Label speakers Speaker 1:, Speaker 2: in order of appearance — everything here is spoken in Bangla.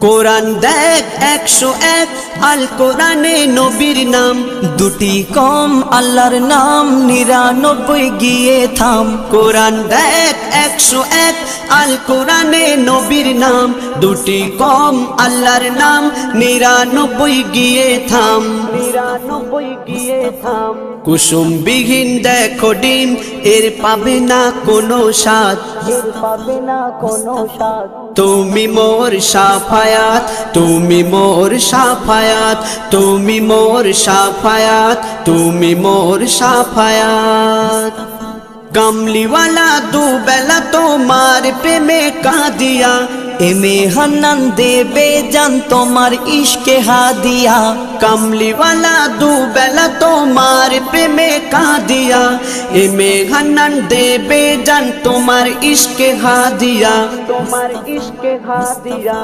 Speaker 1: কোরআন দেখ 101 আল কোরআনে নবীর নাম, দুটি কম আল্লাহর নাম 99 গিয়ে থাম। কোরআন দেখ 101 আল কোরআনে নবীর নাম, দুটি কম আল্লাহর নাম 99 গিয়ে থাম। 99 গিয়ে থাম। কুসুম বিহীন দেখো ডিম, এর পাবে না কোনো স্বাদ, এর পাবে না কোনো স্বাদ। তুমি মোর শাফায়াত, তুমি মোর শাফায়াত, তুমি মোর শাফায়াত, তুমি মোর শাফায়াত। কামলিওয়ালা দুবেলা তোমার প্রেমে কাঁদিয়া, এমে হান্নান দেবে জান তোমার ইশকে হাদিয়া। কামলিওয়ালা দুবেলা তোমার প্রেমে কাঁদিয়া, এমে হান্নান দেবে জান তোমার ইশকে হাদিয়া, তোমার ইশকে হাদিয়া।